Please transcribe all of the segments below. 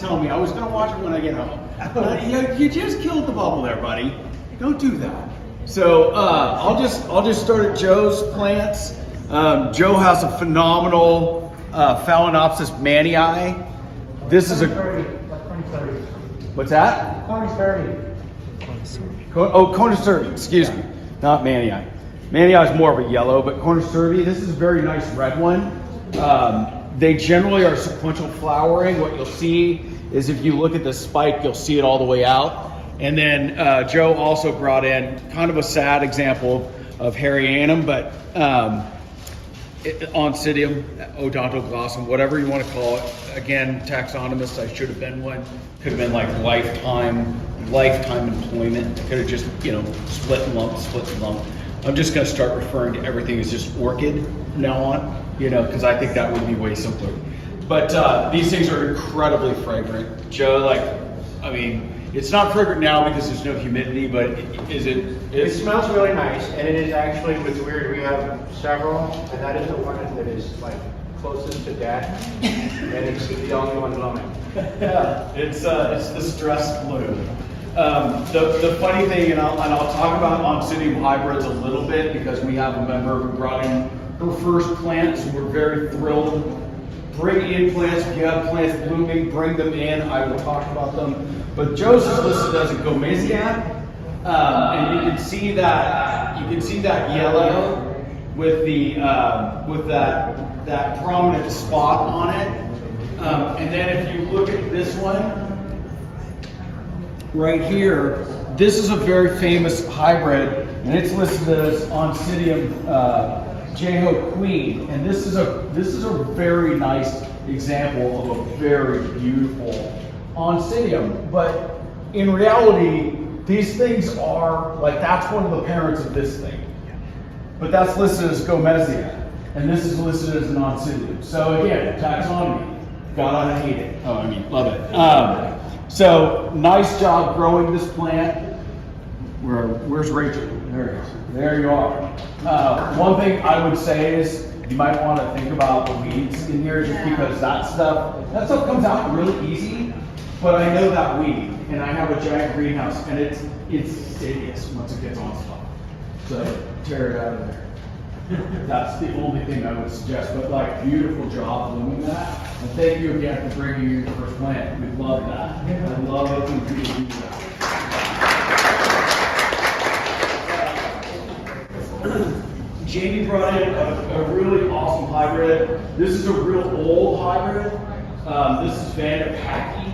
tell me. I was gonna watch it when I get home. You just killed the bubble there, buddy. Don't do that. So I'll just start at Joe's plants. Joe has a phenomenal Phalaenopsis mannii. This is a. What's that? Cornucervi, excuse me, not mannii. Mannii is more of a yellow, but Cornucervi, this is a very nice red one. They generally are sequential flowering. What you'll see is if you look at the spike, you'll see it all the way out. And then Joe also brought in kind of a sad example of Harryanum, but Oncidium, Odontoglossum, whatever you want to call it. Again, taxonomist, I should have been one. Could have been like lifetime employment. Could have just, split and lump. I'm just going to start referring to everything as just orchid from now on, because I think that would be way simpler. But these things are incredibly fragrant. Joe, it's not fragrant now because there's no humidity, but It smells really nice, and it is actually, what's weird, we have several, and that is the one that is closest to death, and it's the only one blowing. Yeah, it's the stress bloom. The funny thing, and I'll talk about Oncidium hybrids a little bit because we have a member who brought in her first plants, and we're very thrilled. Bring in plants. If you have plants blooming, bring them in. I will talk about them. But Joe's is listed as a Gomesiac, and you can see that yellow with the with that prominent spot on it. And then if you look at this one right here, this is a very famous hybrid, and it's listed as Oncidium Jeho Queen, and this is a very nice example of a very beautiful Oncidium. But in reality, these things are that's one of the parents of this thing, but that's listed as Gomesiac, and this is listed as an Oncidium. So again, taxonomy, gotta hate it. Love it. So nice job growing this plant. Where's Rachel? There it is. There you are. One thing I would say is you might want to think about the weeds in here, just because that stuff comes out really easy. But I know that weed, and I have a giant greenhouse, and it's insidious once it gets on stuff. So tear it out of there. That's the only thing I would suggest. But beautiful job blooming that. And thank you again for bringing your first plant. We love that. I love it when people do that. Jamie brought in a really awesome hybrid. This is a real old hybrid. This is Vanda Packy.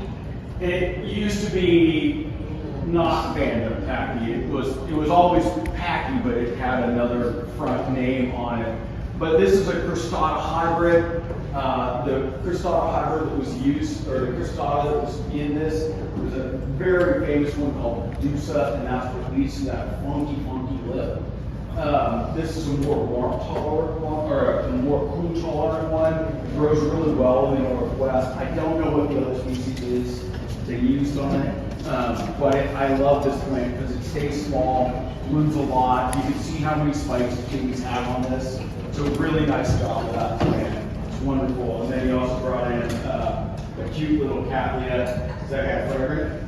And it used to be not Vanda Packy. It was always Packy, but it had another front name on it. But this is a cristata hybrid. The cristata hybrid that was used, or the cristata that was in this, was a very famous one called Medusa, and that's what leads to that funky lip. This is a more warmth tolerant one, or a more cool tolerant one. It grows really well in the Northwest. I don't know what the other species is they used on it, but I love this plant because it stays small, blooms a lot. You can see how many spikes things have on this. It's a really nice job of that plant. It's wonderful. And then he also brought in a cute little Cattleya. Is that guy fragrant?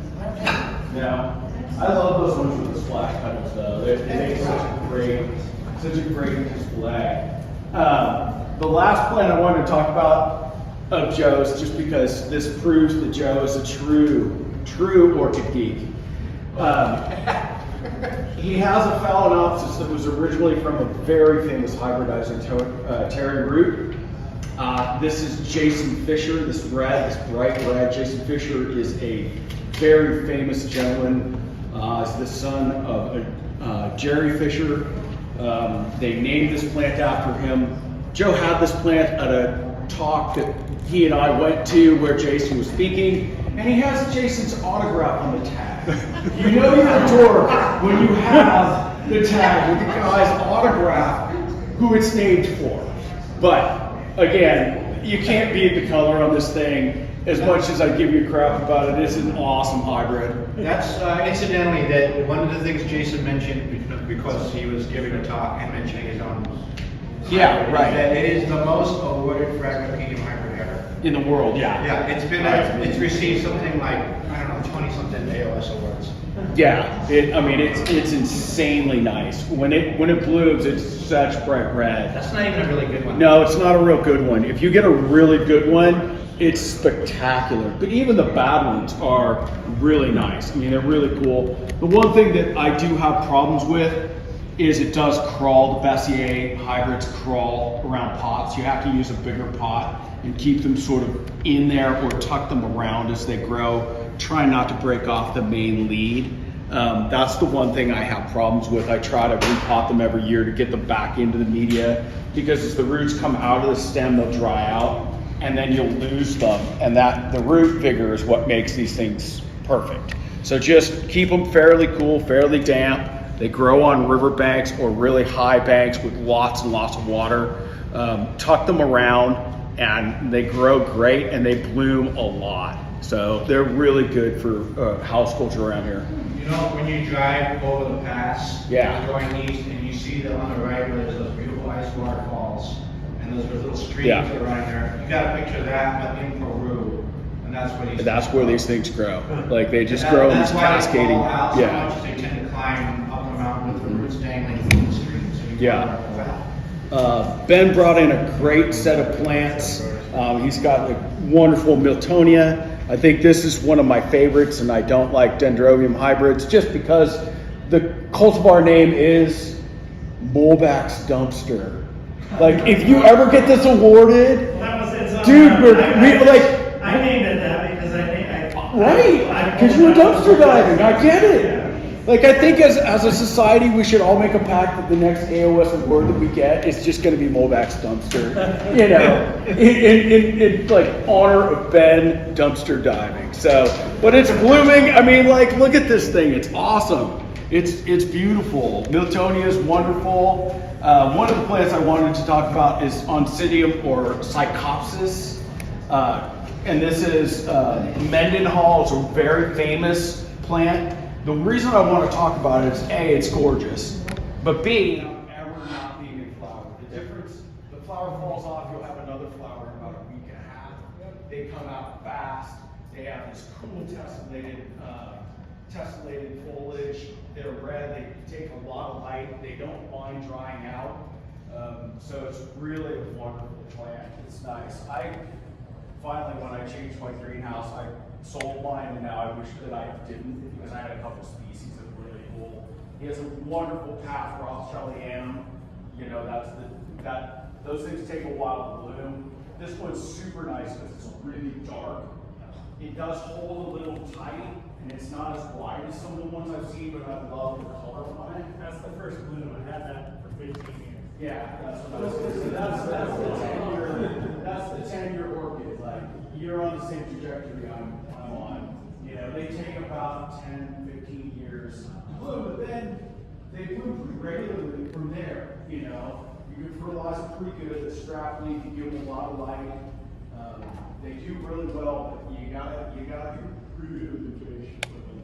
Yeah. I love those ones with the splash petals though. They make such a great display. The last plant I wanted to talk about of Joe's, just because this proves that Joe is a true orchid geek. He has a Phalaenopsis that was originally from a very famous hybridizer, Terry Root. This is Jason Fisher, this bright red. Jason Fisher is a very famous gentleman. He's the son of Jerry Fisher. They named this plant after him. Joe had this plant at a talk that he and I went to where Jason was speaking, and he has Jason's autograph on the tag. You know you're a dork when you have the tag with the guy's autograph who it's named for. But again, you can't beat the color on this thing. As much as I give you crap about it, it's an awesome hybrid. That's incidentally that one of the things Jason mentioned, because he was giving a talk and mentioning his own. Yeah, right. That it is the most awarded fragment hybrid ever. In the world, yeah. Yeah, it's received something like, I don't know, 20-something NWOS awards. Yeah, it's insanely nice. When it blooms, it's such bright red. That's not even a really good one. No, it's not a real good one. If you get a really good one, it's spectacular. But even the bad ones are really nice. I mean, they're really cool. The one thing that I do have problems with is it does crawl. The Bessier hybrids crawl around pots. You have to use a bigger pot and keep them sort of in there or tuck them around as they grow. Try not to break off the main lead. That's the one thing I have problems with. I try to repot them every year to get them back into the media, because as the roots come out of the stem, they'll dry out and then you'll lose them. And that the root vigor is what makes these things perfect. So just keep them fairly cool, fairly damp. They grow on riverbanks or really high banks with lots and lots of water. Tuck them around and they grow great and they bloom a lot. So they're really good for house culture around here. You know, when you drive over the pass, Yeah. going east, and you see that on the right where there's those beautiful ice waterfalls and those little streams Yeah. that are running there, you gotta picture that, but in Peru, and that's Where these things grow. Like they just grow in these cascading. Out so Yeah. much, they tend to climb up the mountain with the roots dangling from the streams. So you Yeah. Well. Ben brought in a great set of plants. He's got a wonderful Miltonia. I think this is one of my favorites, and I don't like dendrobium hybrids just because the cultivar name is Molbach's Dumpster. Like, if you ever get this awarded, dude, I named it that because right, because you're dumpster diving. I get it. Like, I think as a society, we should all make a pact that the next AOS award that we get is just going to be Molbach's Dumpster. You know, in like honor of Ben dumpster diving. So, but it's blooming. I mean, like, look at this thing. It's awesome. It's beautiful. Miltonia is wonderful. One of the plants I wanted to talk about is Oncidium or Psychopsis. And this is Mendenhall. It's a very famous plant. The reason I want to talk about it is A, it's gorgeous, but B, ever not being in flower. The difference, the flower falls off, you'll have another flower in about a week and a half. They come out fast. They have this cool tessellated foliage. They're red. They take a lot of light. They don't mind drying out. So it's really a wonderful plant. It's nice. Finally, when I changed my greenhouse, I sold mine, and now I wish that I didn't, because I had a couple species that were really cool. He has a wonderful path, Rothschildianum. You know, those things take a while to bloom. This one's super nice because it's really dark. It does hold a little tight, and it's not as wide as some of the ones I've seen, but I love the color on it. That's the first bloom. I had that for 15 years. Yeah, that's what I was gonna say. That's the 10-year orchid. Like, you're on the same trajectory I'm on. You know, they take about 10, 15 years to bloom, but then they bloom pretty regularly from there. You know, you can fertilize them pretty good. The strap leaf, you give them a lot of light. They do really well, but you gotta be pretty patient with them.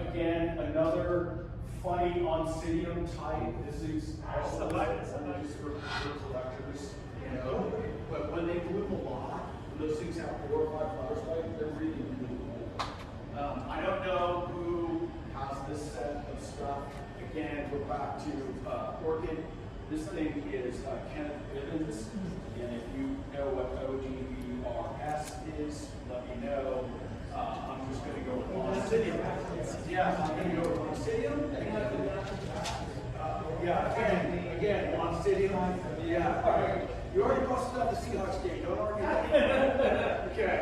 Again, another funny Oncidium type. This is also just for collectors, you know. But when they bloom a lot, when those things have 4 or 5 flowers, like, they're really, really cool. I don't know who has this set of stuff. Again, go back to Orchid. This thing is Kenneth Bivens, and if you know what ODVRS is, let me know. I'm just going to go with Oncidium. Yeah, I'm going to go with Oncidium. Again, Oncidium. Yeah, all right. You already busted up the Seahawks game. Don't argue that. Okay.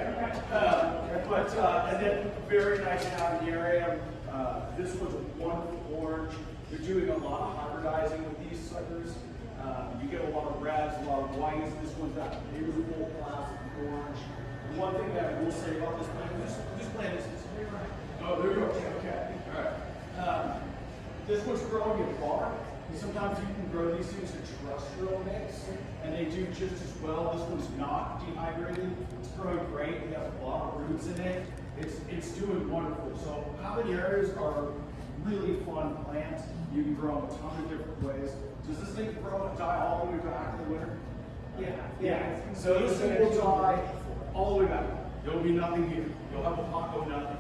And then very nice to have in the area. This one's a wonderful orange. They're doing a lot of hybridizing with these suckers. You get a lot of reds, a lot of whites. This one's got beautiful classic orange. One thing that I will say about this plant, this plant is, oh, there you go. Okay. All right. This one's growing in bark. Sometimes you can grow these things in terrestrial mix, and they do just as well. This one's not dehydrated. It's growing great. It has a lot of roots in it. It's doing wonderful. So habaneros are really fun plants. You can grow them a ton of different ways. Does this thing grow and die all the way back in the winter? Yeah. So this thing will die all the way back. There will be nothing here. You'll have a pot of nothing.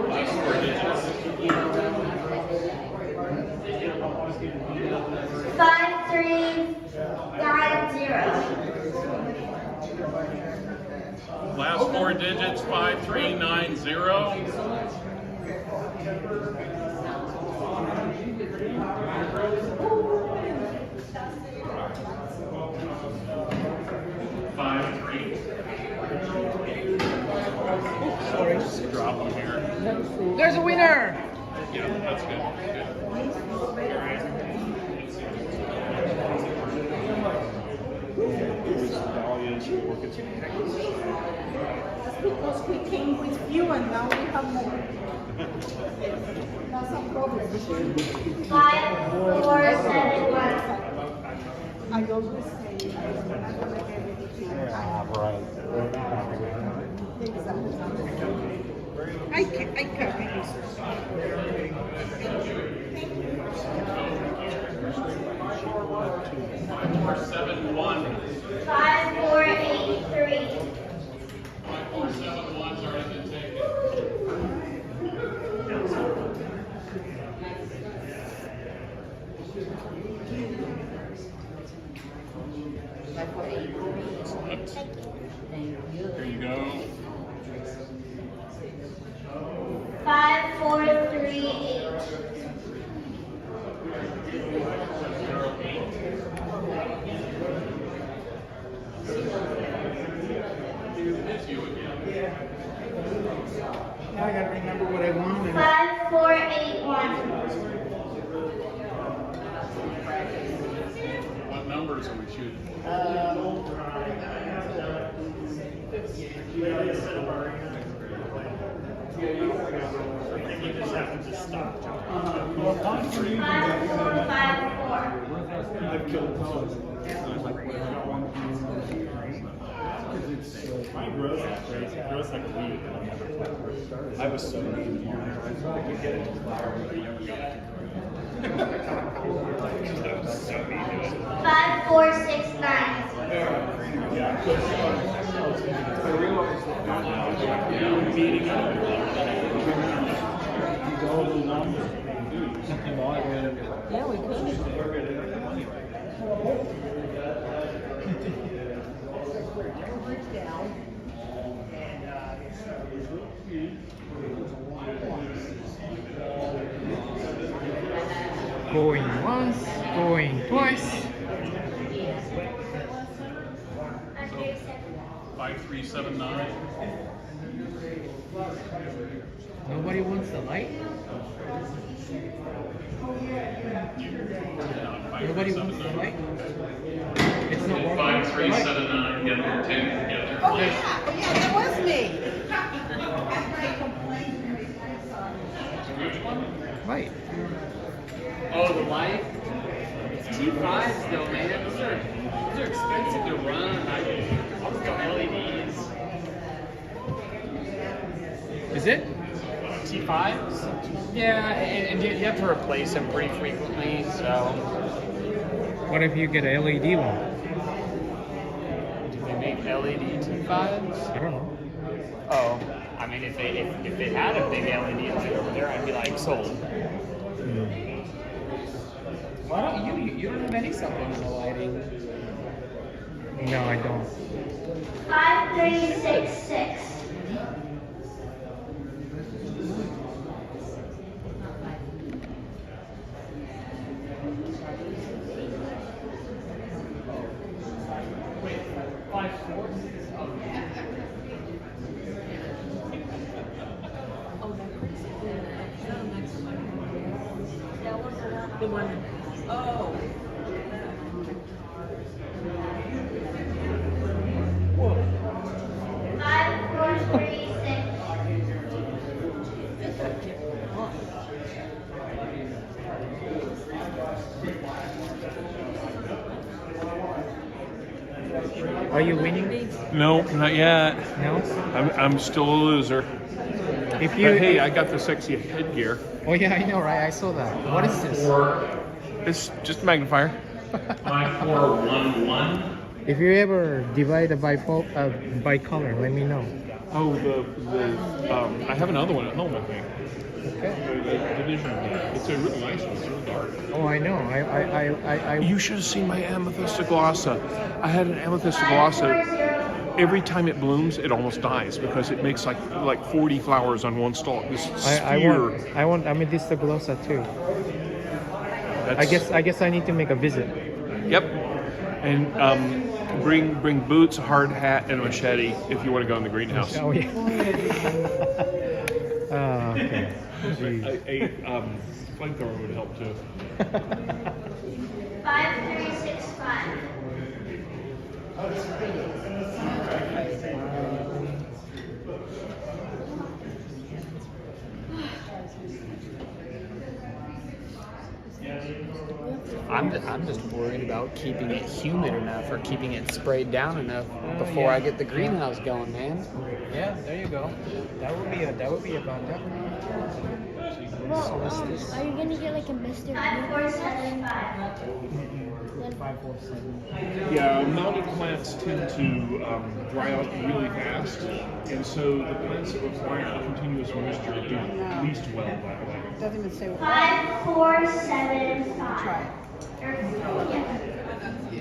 Last 4 digits. 5390. Last 4 digits, 5390. Just drop them here. There's a winner! Yeah, that's good. Because we came with few and now we have more. That's a problem. 5471. I always say, I'm not gonna get anything. Exactly. I can't be used. 5471. 5483. 5471's already been taken. There you go. 5438. It's you again. Now I gotta remember what I want. 5481. What numbers are we shooting for? I think you just have to just stop jumping. 5454. I've killed Mine grows like crazy. It grows like a weed. I was so mean. I could get it to flower, but I never got it to grow. 5469. Yeah, we could. Going once, going twice. 5379. Nobody wants the light? Nobody wants the light? It's not working. 5379. Get them taken together. Oh, yeah, that was me. Which one? Light. Oh, the light? It's T5s though, man. Those are expensive to run. I'll just go LEDs. Is it? T5s? Yeah, and you have to replace them pretty frequently, so. What if you get an LED one? Do they make LED T5s? I don't know. Oh, I mean, if they had a big LED light over there, I'd be like, sold. Why don't you don't have any supplemental lighting? No, I don't. 5366. Wait, 5-4? The one. Oh. Whoa. 5436. Are you winning? No, not yet. No? I'm still a loser. If you. But hey, I got the sexy headgear. Oh yeah, I know, right? I saw that. What is this? It's just a magnifier. 5411. If you ever divide it by color, let me know. Oh, I have another one at home, I think. Okay. The division of that. It's a really nice one. It's really dark. Oh, I know. You should have seen my amethyst glossa. I had an amethyst glossa. Every time it blooms, it almost dies because it makes like 40 flowers on one stalk. This sphere. I want amethyst glossa too. I guess I need to make a visit. Yep. And bring boots, a hard hat, and a machete if you want to go in the greenhouse. Oh yeah. Oh, okay. Jeez. A flamethrower would help too. 5365. I'm just worried about keeping it humid enough or keeping it sprayed down enough before I get the greenhouse going, man. Yeah, there you go. That would be a backup. Well, are you gonna get like a Mr. 5475. 547. Yeah, mounted plants tend to dry out really fast, and so the plants that require continuous moisture do least well that way. Doesn't even say what. 5475.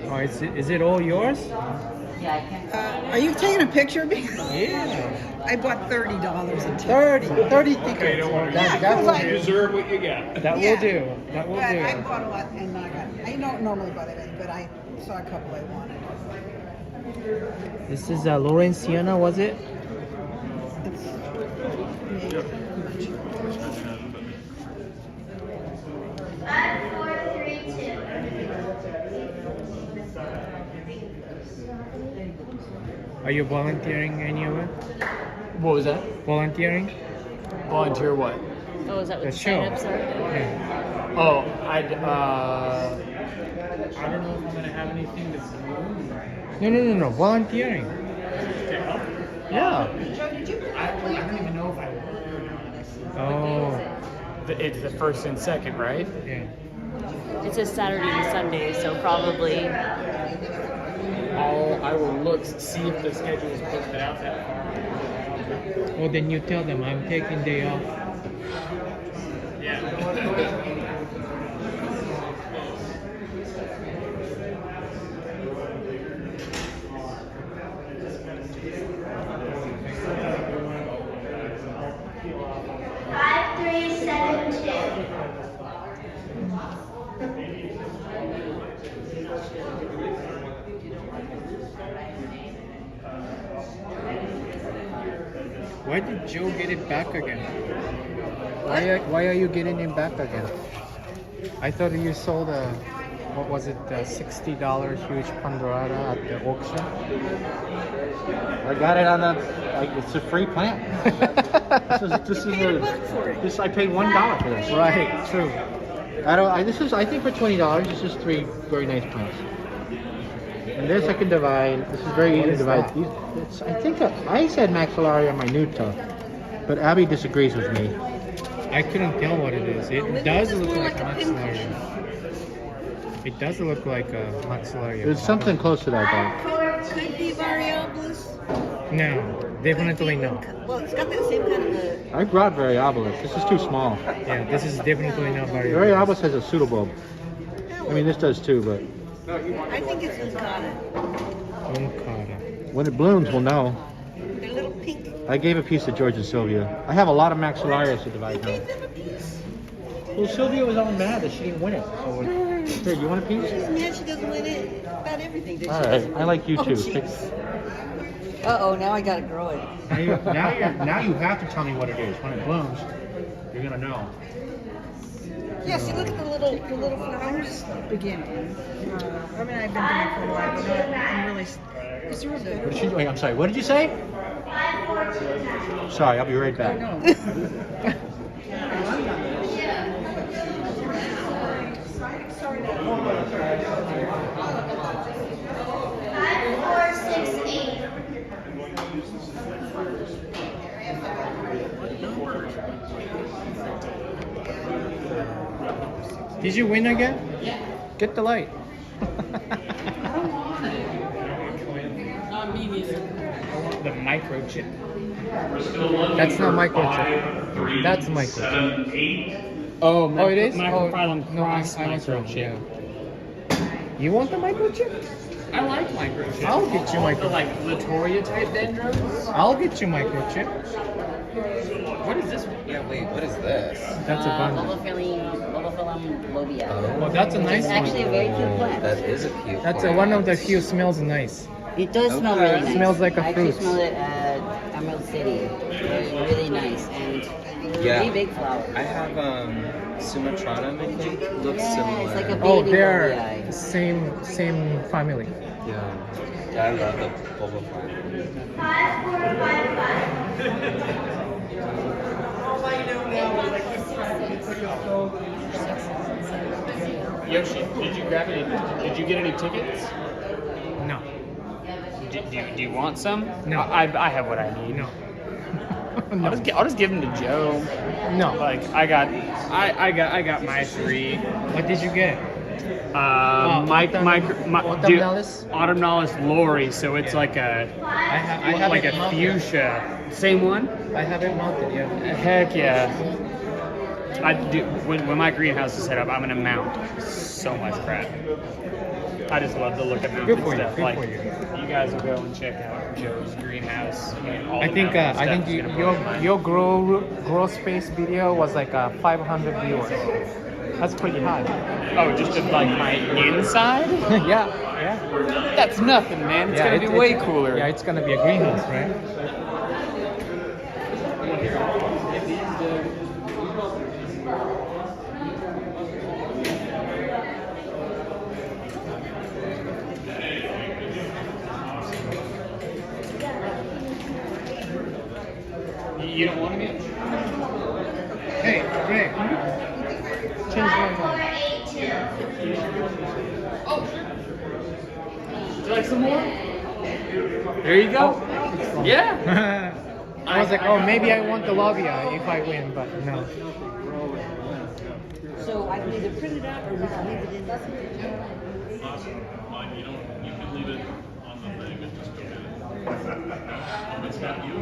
Oh, is it all yours? Are you taking a picture? Yeah. I bought $30 in 30 tickets. Okay, don't worry. Yeah, You deserve what you get. That will do. That will But do. I bought a lot and I don't normally buy that, but I saw a couple I wanted. This is Lawrenciana, was it? It's 5432. Are you volunteering anywhere? What was that? Volunteering? Volunteer what? Oh, is that what The the show. sign-ups are? Yeah. Oh, I don't know if I'm gonna have anything to do. No. Volunteering. Yeah. I don't even know if I will. Oh. It's the first and second, right? Yeah. It says Saturday to Sunday, so probably. I will look, see if the schedule is posted out that far. Well, then you tell them I'm taking day off. Yeah. 5372. Why did Joe get it back again? Why are you getting him back again? I thought you sold what was it, $60 huge Pandorata at the auction? I got it on it's a free plant. This I paid $1 for this. Right, true. I think for $20, this is 3 very nice plants. And this I can divide. This is very easy to divide. I said Maxillaria minuta, but Abby disagrees with me. I couldn't tell what it is. It does look like Maxillaria. It does look like a Maxillaria. There's something close to that though. Could be variabilis. No, definitely no. Well, it's got that same kind of a. I brought Variabilis. This is too small. Yeah, this is definitely not variable. Variabilis has a pseudobulb. I mean, this does too, but I think it's Uncata. Uncata. when it blooms, we'll know. They're little pink. I gave a piece to George and Sylvia. I have a lot of Maxillarias to divide now. Give them a piece. Well, Sylvia was all mad that she didn't win it. So, here, you want a piece? She's mad she doesn't win it about everything. Does All she? right, I like you Oh, too. jeez. Uh-oh, now I gotta grow it. Now you have to tell me what it is. When it blooms, you're gonna know. Yeah, see, look at the little flowers. Beginning. I mean, I've been doing it for a while, but I'm really. It's real good. What did she? Wait, I'm sorry. What did you say? Sorry, I'll be right back. No. 5468. Did you win again? Get the light. The microchip. That's not microchip. That's microchip. Oh, Oh, it is? Microfilm no, cross I was wrong. microchip. Yeah. You want the microchip? I like microchips. I'll get you All microchip. the like Latoria type dendros. I'll get you microchip. What is this? Yeah, wait, what is this? That's a bundle. Lobophilam lobia. Oh, that's a nice It's actually a one. very cute plant. That is a cute That's plant. one of the few smells nice. It does smell Okay. really nice. Smells like a I actually fruit. smelled it at Emerald City. Really nice and Yeah. really big flower. I have Sumatranum, I think. Looks Yeah, similar. it's like a Oh, baby they're lobia. same family. Yeah. I love the bulba plant. Yoshi, did you grab any? Did you get any tickets? No. Do you want some? No. I have what I need. No. I'll just give them to Joe. No. Like I got my 3. What did you get? Autumnalis Lori. So it's like a I have like it a mounted. fuchsia. Same one? I have it mounted, yeah. Heck yeah. I do. When my greenhouse is set up, I'm gonna mount so much crap. I just love the look of mounted Good for you, stuff. good Like for you. you guys will go and check out Joe's greenhouse. And all I the think mounted stuff is gonna blow your mind. your grow space video was like 500 viewers. That's pretty high. Oh, just of like my inside? yeah, yeah. That's nothing, man. It's Yeah, gonna be way cooler. Yeah, it's gonna be a greenhouse, right? You don't want to get? Hey, Greg. Change my mind. Oh, sure. Would you like some more? There you go. Yeah. I was like, oh, maybe I want the lobia if I win, but no. So I can either print it out or we can leave it in. You can leave it on the thing and just go in. It's not you.